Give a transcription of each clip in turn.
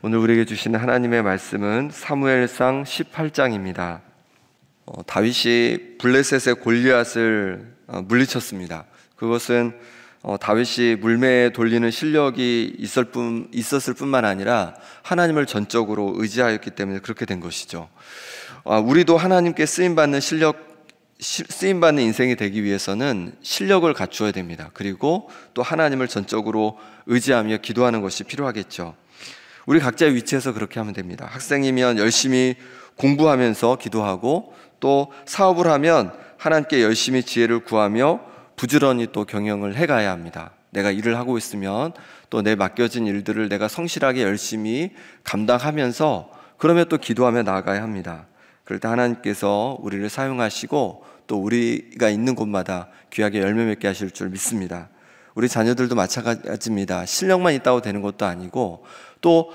오늘 우리에게 주시는 하나님의 말씀은 사무엘상 18장입니다. 다윗이 블레셋의 골리앗을 물리쳤습니다. 그것은 다윗이 물매에 돌리는 실력이 있었을 뿐만 아니라 하나님을 전적으로 의지하였기 때문에 그렇게 된 것이죠. 우리도 하나님께 쓰임받는 인생이 되기 위해서는 실력을 갖추어야 됩니다. 그리고 또 하나님을 전적으로 의지하며 기도하는 것이 필요하겠죠. 우리 각자의 위치에서 그렇게 하면 됩니다. 학생이면 열심히 공부하면서 기도하고, 또 사업을 하면 하나님께 열심히 지혜를 구하며 부지런히 또 경영을 해가야 합니다. 내가 일을 하고 있으면 또 내 맡겨진 일들을 내가 성실하게 열심히 감당하면서, 그러면 또 기도하며 나아가야 합니다. 그럴 때 하나님께서 우리를 사용하시고 또 우리가 있는 곳마다 귀하게 열매 맺게 하실 줄 믿습니다. 우리 자녀들도 마찬가지입니다. 실력만 있다고 되는 것도 아니고, 또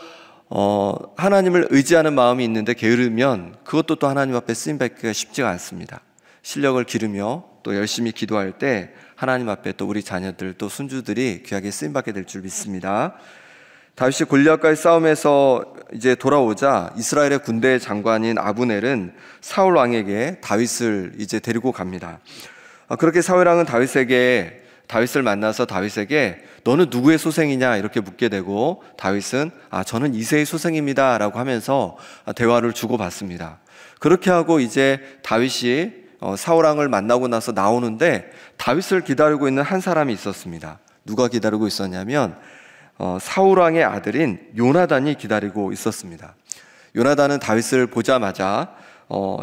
하나님을 의지하는 마음이 있는데 게으르면 그것도 또 하나님 앞에 쓰임받기가 쉽지가 않습니다. 실력을 기르며 또 열심히 기도할 때 하나님 앞에 또 우리 자녀들 또 손주들이 귀하게 쓰임받게 될 줄 믿습니다. 다윗이 골리앗과의 싸움에서 이제 돌아오자 이스라엘의 군대 장관인 아브넬은 사울 왕에게 다윗을 이제 데리고 갑니다. 그렇게 사울 왕은 다윗을 만나서 다윗에게 너는 누구의 소생이냐 이렇게 묻게 되고, 다윗은 저는 이새의 소생입니다 라고 하면서 대화를 주고받습니다. 그렇게 하고 이제 다윗이 사울 왕을 만나고 나서 나오는데, 다윗을 기다리고 있는 한 사람이 있었습니다. 누가 기다리고 있었냐면 사울 왕의 아들인 요나단이 기다리고 있었습니다. 요나단은 다윗을 보자마자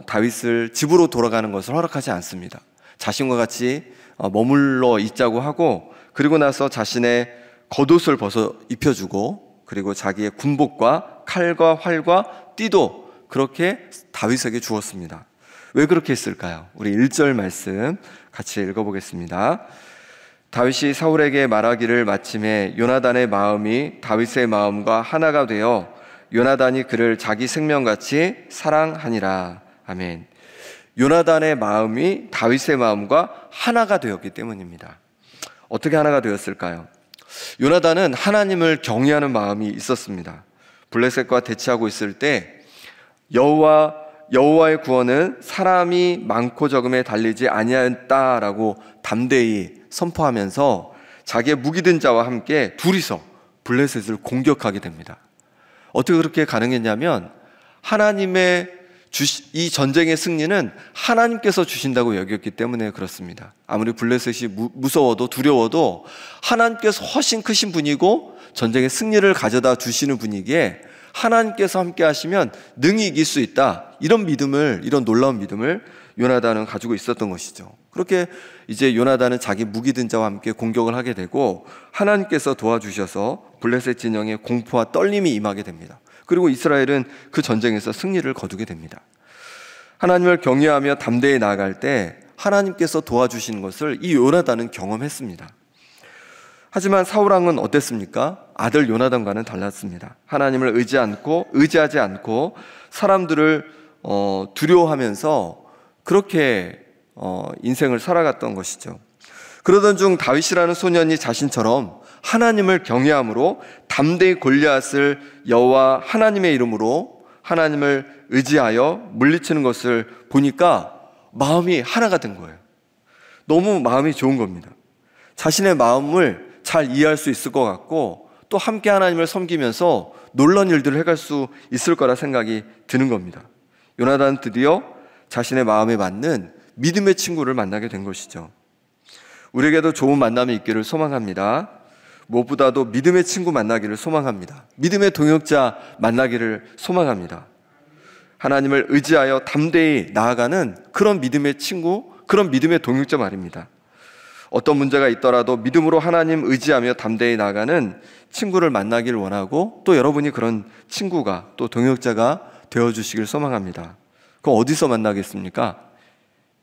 다윗을 집으로 돌아가는 것을 허락하지 않습니다. 자신과 같이 머물러 있자고 하고, 그리고 나서 자신의 겉옷을 벗어 입혀주고, 그리고 자기의 군복과 칼과 활과 띠도 그렇게 다윗에게 주었습니다. 왜 그렇게 했을까요? 우리 1절 말씀 같이 읽어보겠습니다. 다윗이 사울에게 말하기를 마침에 요나단의 마음이 다윗의 마음과 하나가 되어 요나단이 그를 자기 생명같이 사랑하니라. 아멘. 요나단의 마음이 다윗의 마음과 하나가 되었기 때문입니다. 어떻게 하나가 되었을까요? 요나단은 하나님을 경외하는 마음이 있었습니다. 블레셋과 대치하고 있을 때 여호와의 구원은 사람이 많고 적음에 달리지 아니하였다라고 담대히 선포하면서 자기의 무기든 자와 함께 둘이서 블레셋을 공격하게 됩니다. 어떻게 그렇게 가능했냐면, 이 전쟁의 승리는 하나님께서 주신다고 여겼기 때문에 그렇습니다. 아무리 블레셋이 무서워도 두려워도 하나님께서 훨씬 크신 분이고 전쟁의 승리를 가져다 주시는 분이기에 하나님께서 함께 하시면 능히 이길 수 있다, 이런 놀라운 믿음을 요나단은 가지고 있었던 것이죠. 그렇게 이제 요나단은 자기 무기든 자와 함께 공격을 하게 되고, 하나님께서 도와주셔서 블레셋 진영에 공포와 떨림이 임하게 됩니다. 그리고 이스라엘은 그 전쟁에서 승리를 거두게 됩니다. 하나님을 경외하며 담대히 나아갈 때 하나님께서 도와주시는 것을 이 요나단은 경험했습니다. 하지만 사울 왕은 어땠습니까? 아들 요나단과는 달랐습니다. 하나님을 의지하지 않고 사람들을 두려워하면서 그렇게 인생을 살아갔던 것이죠. 그러던 중 다윗이라는 소년이 자신처럼 하나님을 경외함으로 담대히 골리앗을 여호와 하나님의 이름으로 하나님을 의지하여 물리치는 것을 보니까 마음이 하나가 된 거예요. 너무 마음이 좋은 겁니다. 자신의 마음을 잘 이해할 수 있을 것 같고, 또 함께 하나님을 섬기면서 놀라운 일들을 해갈 수 있을 거라 생각이 드는 겁니다. 요나단은 드디어 자신의 마음에 맞는 믿음의 친구를 만나게 된 것이죠. 우리에게도 좋은 만남이 있기를 소망합니다. 무엇보다도 믿음의 친구 만나기를 소망합니다. 믿음의 동역자 만나기를 소망합니다. 하나님을 의지하여 담대히 나아가는 그런 믿음의 친구, 그런 믿음의 동역자 말입니다. 어떤 문제가 있더라도 믿음으로 하나님 의지하며 담대히 나아가는 친구를 만나기를 원하고, 또 여러분이 그런 친구가 또 동역자가 되어주시길 소망합니다. 그럼 어디서 만나겠습니까?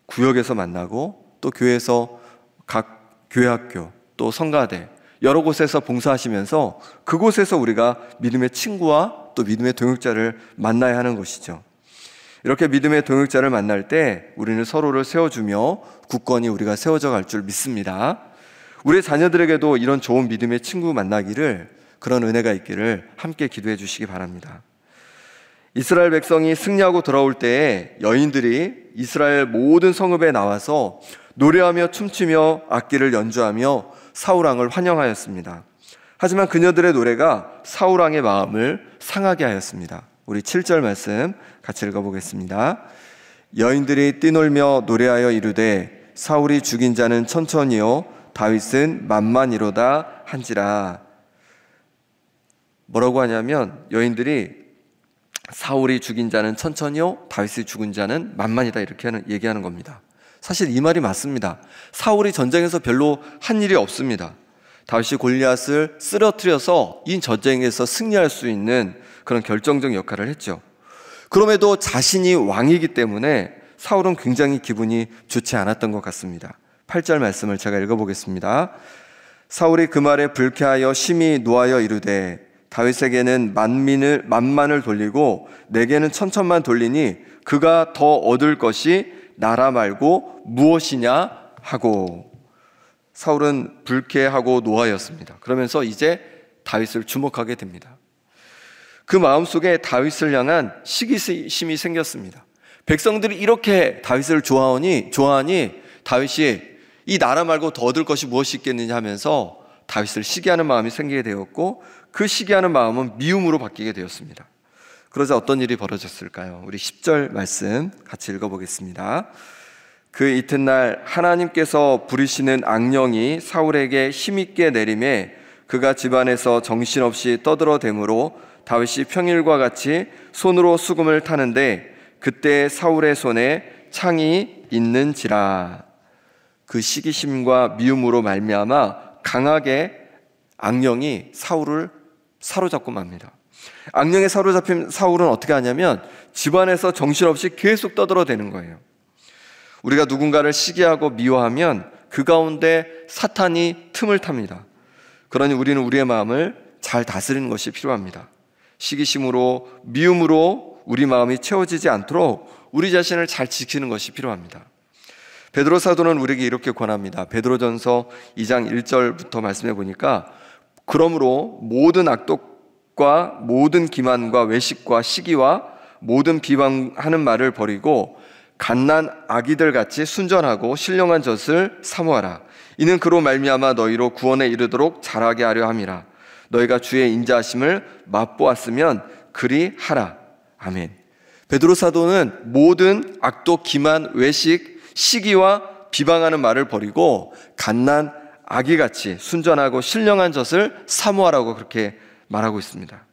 구역에서 만나고, 또 교회에서 각 교회학교, 또 성가대 여러 곳에서 봉사하시면서 그곳에서 우리가 믿음의 친구와 또 믿음의 동역자를 만나야 하는 것이죠. 이렇게 믿음의 동역자를 만날 때 우리는 서로를 세워주며 굳건히 우리가 세워져 갈 줄 믿습니다. 우리 자녀들에게도 이런 좋은 믿음의 친구 만나기를 그런 은혜가 있기를 함께 기도해 주시기 바랍니다. 이스라엘 백성이 승리하고 돌아올 때에 여인들이 이스라엘 모든 성읍에 나와서 노래하며 춤추며 악기를 연주하며 사울왕을 환영하였습니다. 하지만 그녀들의 노래가 사울왕의 마음을 상하게 하였습니다. 우리 7절 말씀 같이 읽어보겠습니다. 여인들이 뛰놀며 노래하여 이르되 사울이 죽인 자는 천천히요 다윗은 만만이로다 한지라. 뭐라고 하냐면 여인들이 사울이 죽인 자는 천천히요 다윗이 죽은 자는 만만이다 이렇게 얘기하는 겁니다. 사실 이 말이 맞습니다. 사울이 전쟁에서 별로 한 일이 없습니다. 다윗이 골리앗을 쓰러뜨려서 이 전쟁에서 승리할 수 있는 그런 결정적 역할을 했죠. 그럼에도 자신이 왕이기 때문에 사울은 굉장히 기분이 좋지 않았던 것 같습니다. 8절 말씀을 제가 읽어보겠습니다. 사울이 그 말에 불쾌하여 심히 노하여 이르되 다윗에게는 만만을 돌리고 내게는 천천만 돌리니 그가 더 얻을 것이 나라 말고 무엇이냐 하고. 사울은 불쾌하고 노하였습니다. 그러면서 이제 다윗을 주목하게 됩니다. 그 마음속에 다윗을 향한 시기심이 생겼습니다. 백성들이 이렇게 다윗을 좋아하니 다윗이 이 나라 말고 더 얻을 것이 무엇이 있겠느냐 하면서 다윗을 시기하는 마음이 생기게 되었고 그 시기하는 마음은 미움으로 바뀌게 되었습니다. 그러자 어떤 일이 벌어졌을까요? 우리 10절 말씀 같이 읽어보겠습니다. 그 이튿날 하나님께서 부리시는 악령이 사울에게 힘있게 내림에 그가 집안에서 정신없이 떠들어대므로 다윗이 평일과 같이 손으로 수금을 타는데 그때 사울의 손에 창이 있는지라. 그 시기심과 미움으로 말미암아 강하게 악령이 사울을 사로잡고 맙니다. 악령에 사로잡힌 사울은 어떻게 하냐면 집안에서 정신없이 계속 떠들어대는 거예요. 우리가 누군가를 시기하고 미워하면 그 가운데 사탄이 틈을 탑니다. 그러니 우리는 우리의 마음을 잘 다스리는 것이 필요합니다. 시기심으로 미움으로 우리 마음이 채워지지 않도록 우리 자신을 잘 지키는 것이 필요합니다. 베드로 사도는 우리에게 이렇게 권합니다. 베드로전서 2장 1절부터 말씀해 보니까 그러므로 모든 악독과 모든 기만과 외식과 시기와 모든 비방하는 말을 버리고 갓난 아기들 같이 순전하고 신령한 젖을 사모하라. 이는 그로 말미암아 너희로 구원에 이르도록 자라게 하려 함이라. 너희가 주의 인자하심을 맛보았으면 그리 하라. 아멘. 베드로 사도는 모든 악독, 기만, 외식, 시기와 비방하는 말을 버리고 갓난 아기같이 순전하고 신령한 젖을 사모하라고 그렇게 말하고 있습니다.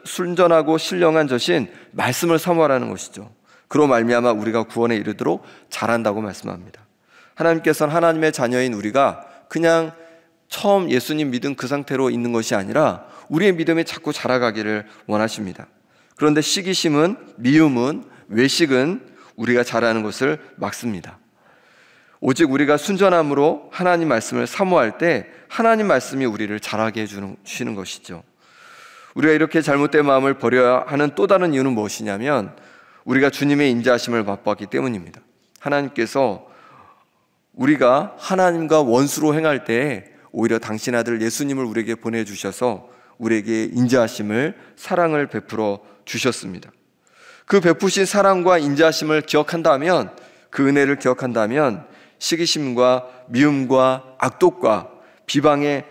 순전하고 신령한 젖인 말씀을 사모하라는 것이죠. 그로 말미암아 우리가 구원에 이르도록 자란다고 말씀합니다. 하나님께서는 하나님의 자녀인 우리가 그냥 처음 예수님 믿은 그 상태로 있는 것이 아니라 우리의 믿음이 자꾸 자라가기를 원하십니다. 그런데 시기심은, 미움은, 외식은 우리가 자라는 것을 막습니다. 오직 우리가 순전함으로 하나님 말씀을 사모할 때 하나님 말씀이 우리를 자라게 해주시는 것이죠. 우리가 이렇게 잘못된 마음을 버려야 하는 또 다른 이유는 무엇이냐면 우리가 주님의 인자하심을 맛보았기 때문입니다. 하나님께서 우리가 하나님과 원수로 행할 때 오히려 당신 아들 예수님을 우리에게 보내주셔서 우리에게 인자하심을, 사랑을 베풀어 주셨습니다. 그 베푸신 사랑과 인자하심을 기억한다면, 그 은혜를 기억한다면 시기심과 미움과 악독과 비방에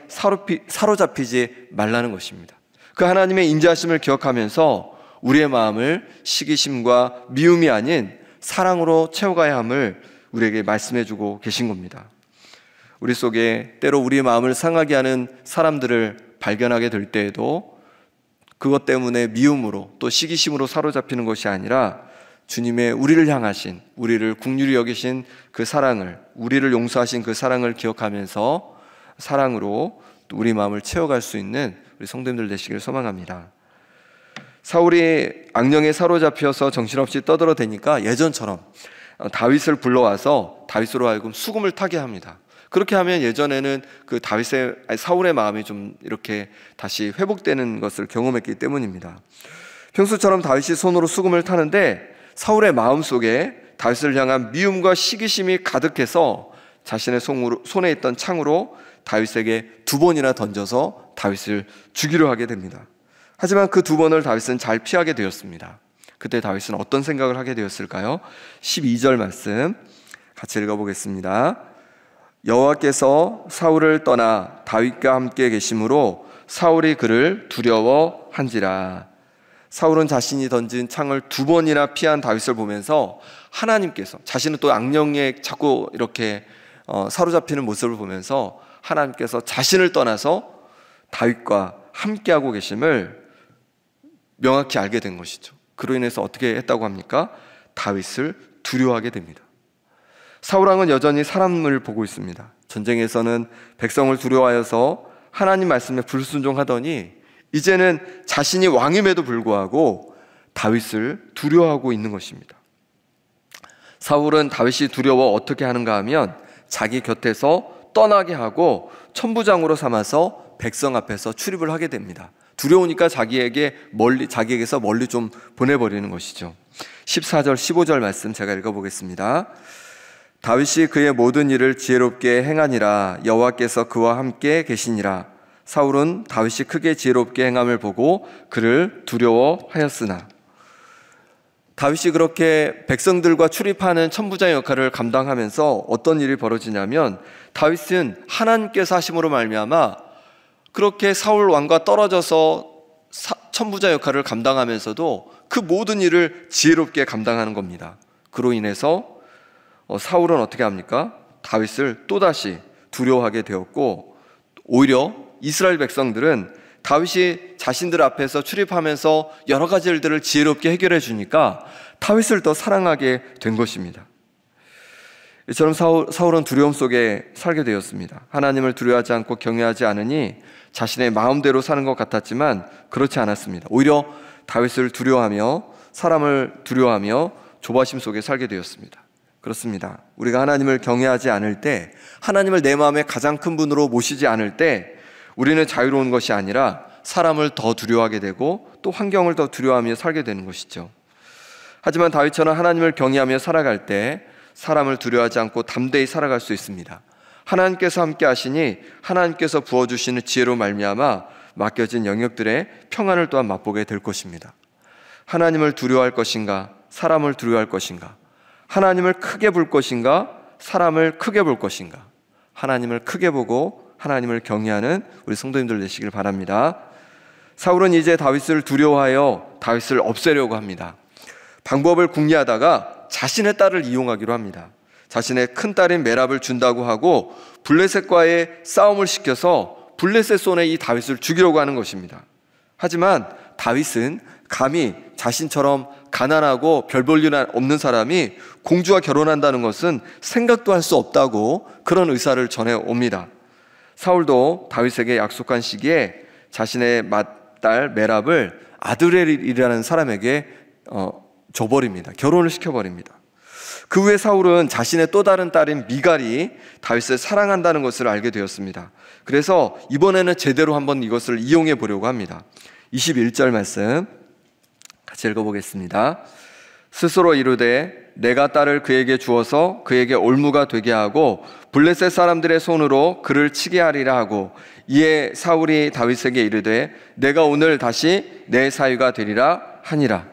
사로잡히지 말라는 것입니다. 그 하나님의 인자하심을 기억하면서 우리의 마음을 시기심과 미움이 아닌 사랑으로 채워가야 함을 우리에게 말씀해주고 계신 겁니다. 우리 속에 때로 우리의 마음을 상하게 하는 사람들을 발견하게 될 때에도 그것 때문에 미움으로 또 시기심으로 사로잡히는 것이 아니라 주님의 우리를 향하신, 우리를 긍휼히 여기신 그 사랑을, 우리를 용서하신 그 사랑을 기억하면서 사랑으로 또 우리 마음을 채워갈 수 있는 우리 성도님들 되시기를 소망합니다. 사울이 악령에 사로잡혀서 정신없이 떠들어대니까 예전처럼 다윗을 불러와서 다윗으로 하여금 수금을 타게 합니다. 그렇게 하면 예전에는 그 사울의 마음이 좀 이렇게 다시 회복되는 것을 경험했기 때문입니다. 평소처럼 다윗이 손으로 수금을 타는데 사울의 마음속에 다윗을 향한 미움과 시기심이 가득해서 자신의 손에 있던 창으로 다윗에게 2번이나 던져서 다윗을 죽이려 하게 됩니다. 하지만 그 두 번을 다윗은 잘 피하게 되었습니다. 그때 다윗은 어떤 생각을 하게 되었을까요? 12절 말씀 같이 읽어보겠습니다. 여호와께서 사울을 떠나 다윗과 함께 계심으로 사울이 그를 두려워한지라. 사울은 자신이 던진 창을 두 번이나 피한 다윗을 보면서 하나님께서, 자신은 또 악령에 자꾸 이렇게 사로잡히는 모습을 보면서 하나님께서 자신을 떠나서 다윗과 함께하고 계심을 명확히 알게 된 것이죠. 그로 인해서 어떻게 했다고 합니까? 다윗을 두려워하게 됩니다. 사울왕은 여전히 사람을 보고 있습니다. 전쟁에서는 백성을 두려워하여서 하나님 말씀에 불순종하더니 이제는 자신이 왕임에도 불구하고 다윗을 두려워하고 있는 것입니다. 사울은 다윗이 두려워 어떻게 하는가 하면 자기 곁에서 떠나게 하고 천부장으로 삼아서 백성 앞에서 출입을 하게 됩니다. 두려우니까 자기에게서 멀리 좀 보내버리는 것이죠. 14절 15절 말씀 제가 읽어보겠습니다. 다윗이 그의 모든 일을 지혜롭게 행하니라. 여호와께서 그와 함께 계시니라. 사울은 다윗이 크게 지혜롭게 행함을 보고 그를 두려워하였으나. 다윗이 그렇게 백성들과 출입하는 천부장의 역할을 감당하면서 어떤 일이 벌어지냐면, 다윗은 하나님께서 하심으로 말미암아 그렇게 사울 왕과 떨어져서 천부장 역할을 감당하면서도 그 모든 일을 지혜롭게 감당하는 겁니다. 그로 인해서 사울은 어떻게 합니까? 다윗을 또다시 두려워하게 되었고, 오히려 이스라엘 백성들은 다윗이 자신들 앞에서 출입하면서 여러 가지 일들을 지혜롭게 해결해 주니까 다윗을 더 사랑하게 된 것입니다. 이처럼 사울은 두려움 속에 살게 되었습니다. 하나님을 두려워하지 않고 경외하지 않으니 자신의 마음대로 사는 것 같았지만 그렇지 않았습니다. 오히려 다윗을 두려워하며 사람을 두려워하며 조바심 속에 살게 되었습니다. 그렇습니다. 우리가 하나님을 경외하지 않을 때, 하나님을 내 마음의 가장 큰 분으로 모시지 않을 때 우리는 자유로운 것이 아니라 사람을 더 두려워하게 되고 또 환경을 더 두려워하며 살게 되는 것이죠. 하지만 다윗처럼 하나님을 경외하며 살아갈 때 사람을 두려워하지 않고 담대히 살아갈 수 있습니다. 하나님께서 함께 하시니 하나님께서 부어주시는 지혜로 말미암아 맡겨진 영역들의 평안을 또한 맛보게 될 것입니다. 하나님을 두려워할 것인가, 사람을 두려워할 것인가? 하나님을 크게 볼 것인가, 사람을 크게 볼 것인가? 하나님을 크게 보고 하나님을 경외하는 우리 성도님들 되시길 바랍니다. 사울은 이제 다윗을 두려워하여 다윗을 없애려고 합니다. 방법을 궁리하다가 자신의 딸을 이용하기로 합니다. 자신의 큰 딸인 메랍을 준다고 하고 블레셋과의 싸움을 시켜서 블레셋 손에 이 다윗을 죽이려고 하는 것입니다. 하지만 다윗은 감히 자신처럼 가난하고 별 볼 일 없는 사람이 공주와 결혼한다는 것은 생각도 할 수 없다고 그런 의사를 전해옵니다. 사울도 다윗에게 약속한 시기에 자신의 맏딸 메랍을 아드렐이라는 사람에게 줘버립니다. 결혼을 시켜버립니다. 그 후에 사울은 자신의 또 다른 딸인 미갈이 다윗을 사랑한다는 것을 알게 되었습니다. 그래서 이번에는 제대로 한번 이것을 이용해 보려고 합니다. 21절 말씀 같이 읽어보겠습니다. 스스로 이르되 내가 딸을 그에게 주어서 그에게 올무가 되게 하고 블레셋 사람들의 손으로 그를 치게 하리라 하고, 이에 사울이 다윗에게 이르되 내가 오늘 다시 내 사위가 되리라 하니라.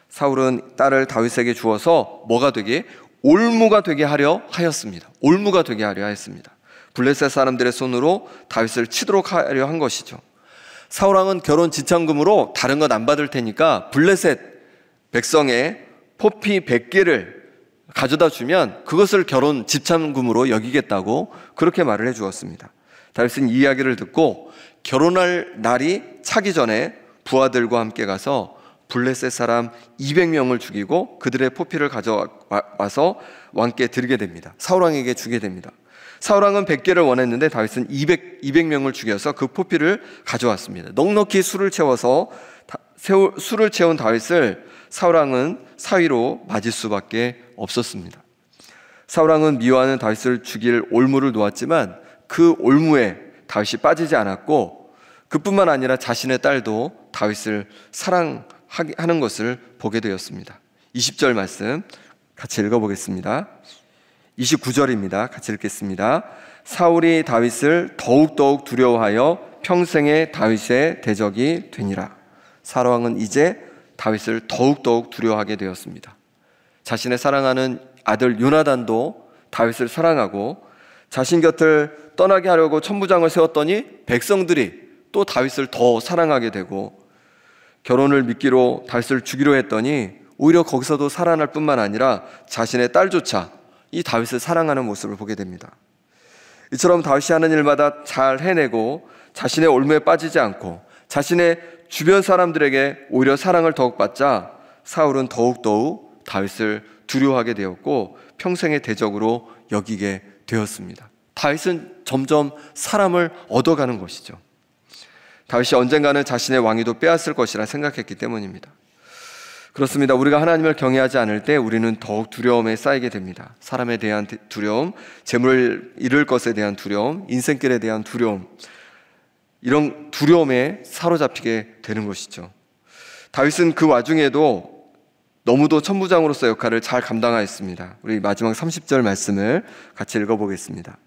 사울은 딸을 다윗에게 주어서 뭐가 되게? 올무가 되게 하려 하였습니다. 올무가 되게 하려 하였습니다. 블레셋 사람들의 손으로 다윗을 치도록 하려 한 것이죠. 사울왕은 결혼 지참금으로 다른 건 안 받을 테니까 블레셋 백성의 포피 100개를 가져다 주면 그것을 결혼 지참금으로 여기겠다고 그렇게 말을 해 주었습니다. 다윗은 이 이야기를 듣고 결혼할 날이 차기 전에 부하들과 함께 가서 블레셋 사람 200명을 죽이고 그들의 포피를 가져와서 왕께 드리게 됩니다. 사울왕에게 주게 됩니다. 사울왕은 100개를 원했는데 다윗은 200명을 죽여서 그 포피를 가져왔습니다. 넉넉히 술을 채운 다윗을 사울왕은 사위로 맞을 수밖에 없었습니다. 사울왕은 미워하는 다윗을 죽일 올무를 놓았지만 그 올무에 다윗이 빠지지 않았고, 그뿐만 아니라 자신의 딸도 다윗을 사랑하는 것을 보게 되었습니다. 20절 말씀 같이 읽어보겠습니다. 29절입니다. 같이 읽겠습니다. 사울이 다윗을 더욱더욱 두려워하여 평생의 다윗의 대적이 되니라. 사울왕은 이제 다윗을 더욱더욱 두려워하게 되었습니다. 자신의 사랑하는 아들 요나단도 다윗을 사랑하고 자신 곁을 떠나게 하려고 천부장을 세웠더니 백성들이 또 다윗을 더 사랑하게 되고, 결혼을 미끼로 다윗을 죽이려 했더니 오히려 거기서도 살아날 뿐만 아니라 자신의 딸조차 이 다윗을 사랑하는 모습을 보게 됩니다. 이처럼 다윗이 하는 일마다 잘 해내고 자신의 올무에 빠지지 않고 자신의 주변 사람들에게 오히려 사랑을 더욱 받자 사울은 더욱더욱 다윗을 두려워하게 되었고 평생의 대적으로 여기게 되었습니다. 다윗은 점점 사람을 얻어가는 것이죠. 다윗이 언젠가는 자신의 왕위도 빼앗을 것이라 생각했기 때문입니다. 그렇습니다. 우리가 하나님을 경외하지 않을 때 우리는 더욱 두려움에 쌓이게 됩니다. 사람에 대한 두려움, 재물을 잃을 것에 대한 두려움, 인생길에 대한 두려움, 이런 두려움에 사로잡히게 되는 것이죠. 다윗은 그 와중에도 너무도 천부장으로서 역할을 잘 감당하였습니다. 우리 마지막 30절 말씀을 같이 읽어보겠습니다.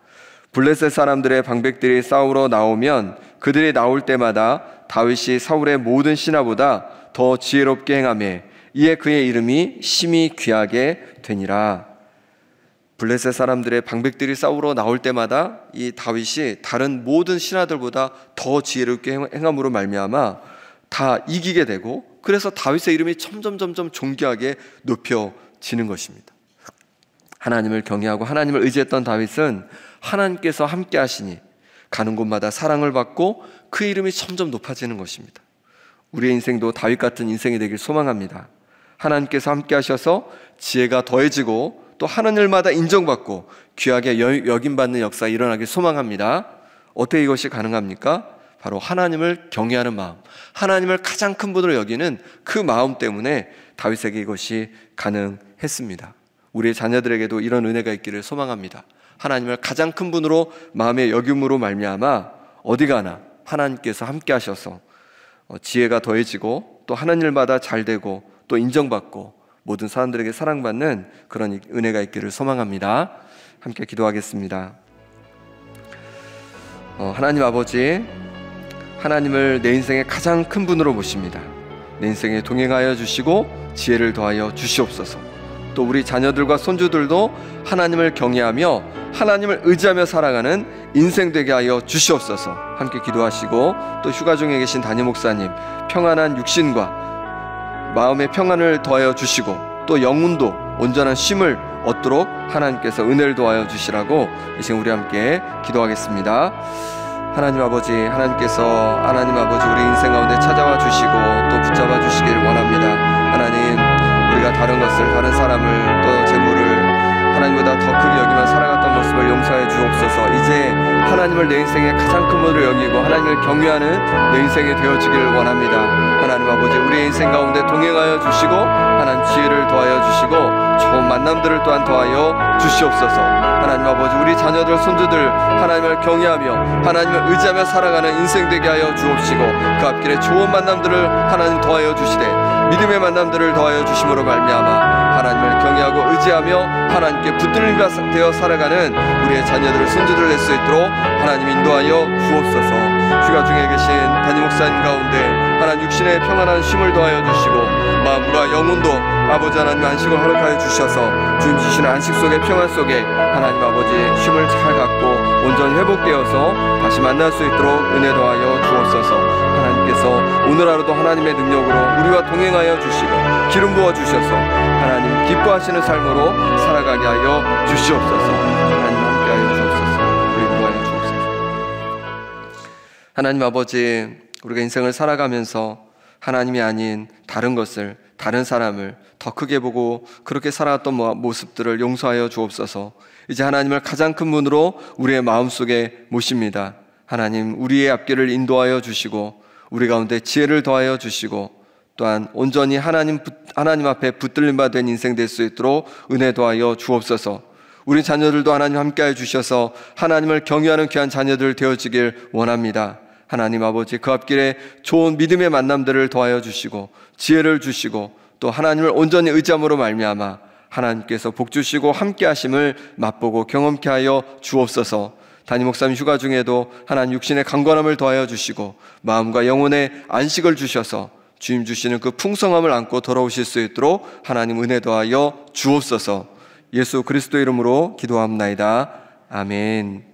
블레셋 사람들의 방백들이 싸우러 나오면 그들이 나올 때마다 다윗이 사울의 모든 신하보다 더 지혜롭게 행하며 이에 그의 이름이 심히 귀하게 되니라. 블레셋 사람들의 방백들이 싸우러 나올 때마다 이 다윗이 다른 모든 신하들보다 더 지혜롭게 행함으로 말미암아 다 이기게 되고, 그래서 다윗의 이름이 점점 존귀하게 높여지는 것입니다. 하나님을 경외하고 하나님을 의지했던 다윗은 하나님께서 함께 하시니 가는 곳마다 사랑을 받고 그 이름이 점점 높아지는 것입니다. 우리의 인생도 다윗 같은 인생이 되길 소망합니다. 하나님께서 함께 하셔서 지혜가 더해지고 또 하는 일마다 인정받고 귀하게 여김받는 역사 일어나길 소망합니다. 어떻게 이것이 가능합니까? 바로 하나님을 경외하는 마음, 하나님을 가장 큰 분으로 여기는 그 마음 때문에 다윗에게 이것이 가능했습니다. 우리의 자녀들에게도 이런 은혜가 있기를 소망합니다. 하나님을 가장 큰 분으로 마음의 여김으로 말미암아 어디 가나 하나님께서 함께 하셔서 지혜가 더해지고 또 하는 일마다 잘 되고 또 인정받고 모든 사람들에게 사랑받는 그런 은혜가 있기를 소망합니다. 함께 기도하겠습니다. 하나님 아버지, 하나님을 내 인생의 가장 큰 분으로 모십니다. 내 인생에 동행하여 주시고 지혜를 더하여 주시옵소서. 또 우리 자녀들과 손주들도 하나님을 경외하며 하나님을 의지하며 살아가는 인생 되게 하여 주시옵소서. 함께 기도하시고 또 휴가 중에 계신 담임 목사님 평안한 육신과 마음의 평안을 더하여 주시고 또 영혼도 온전한 쉼을 얻도록 하나님께서 은혜를 더하여 주시라고 이 시간 우리 함께 기도하겠습니다. 하나님 아버지, 하나님께서 하나님 아버지 우리 인생 가운데 찾아와 주시고 또 붙잡아 주시길 원합니다. 하나님, 우리가 다른 것을, 다른 사람을 또 재물을 하나님보다 더 크게 여기며 살아갔던 모습을 용서해 주옵소서. 이제 하나님을 내 인생의 가장 큰 분으로 여기고 하나님을 경외하는 내 인생이 되어지길 원합니다. 하나님 아버지, 우리의 인생 가운데 동행하여 주시고 하나님 지혜를 더하여 주시고 좋은 만남들을 또한 더하여 주시옵소서. 하나님 아버지, 우리 자녀들, 손주들 하나님을 경외하며 하나님을 의지하며 살아가는 인생 되게 하여 주옵시고 그 앞길에 좋은 만남들을 하나님 더하여 주시되 믿음의 만남들을 더하여 주심으로 말미암아 하나님을 경외하고 의지하며 하나님께 붙들림 되어 살아가는 우리의 자녀들, 손주들 낼 수 있도록 하나님 인도하여 주옵소서. 휴가 중에 계신 담임 목사님 가운데 하나님 육신의 평안한 쉼을 더하여 주시고 마음과 영혼도 아버지 하나님 안식을 허락하여 주셔서 주님 주시는 안식 속의 평안 속에 하나님 아버지 쉼을 잘 갖고 온전히 회복되어서 다시 만날 수 있도록 은혜 더하여 주옵소서. 하나님께서 오늘 하루도 하나님의 능력으로 우리와 동행하여 주시고 기름 부어 주셔서 하나님 기뻐하시는 삶으로 살아가게 하여 주시옵소서. 하나님 함께하여 주옵소서. 우리 도와여 주옵소서. 하나님 아버지, 우리가 인생을 살아가면서 하나님이 아닌 다른 것을, 다른 사람을 더 크게 보고 그렇게 살아왔던 모습들을 용서하여 주옵소서. 이제 하나님을 가장 큰 분으로 우리의 마음속에 모십니다. 하나님, 우리의 앞길을 인도하여 주시고 우리 가운데 지혜를 더하여 주시고 또한 온전히 하나님 앞에 붙들림 바 된 인생 될 수 있도록 은혜 더하여 주옵소서. 우리 자녀들도 하나님 함께하여 주셔서 하나님을 경외하는 귀한 자녀들 되어지길 원합니다. 하나님 아버지, 그 앞길에 좋은 믿음의 만남들을 더하여 주시고 지혜를 주시고 또 하나님을 온전히 의지함으로 말미암아 하나님께서 복 주시고 함께 하심을 맛보고 경험케 하여 주옵소서. 담임 목사님 휴가 중에도 하나님 육신의 강건함을 더하여 주시고 마음과 영혼의 안식을 주셔서 주님 주시는 그 풍성함을 안고 돌아오실 수 있도록 하나님 은혜 더하여 주옵소서. 예수 그리스도 이름으로 기도합나이다. 아멘.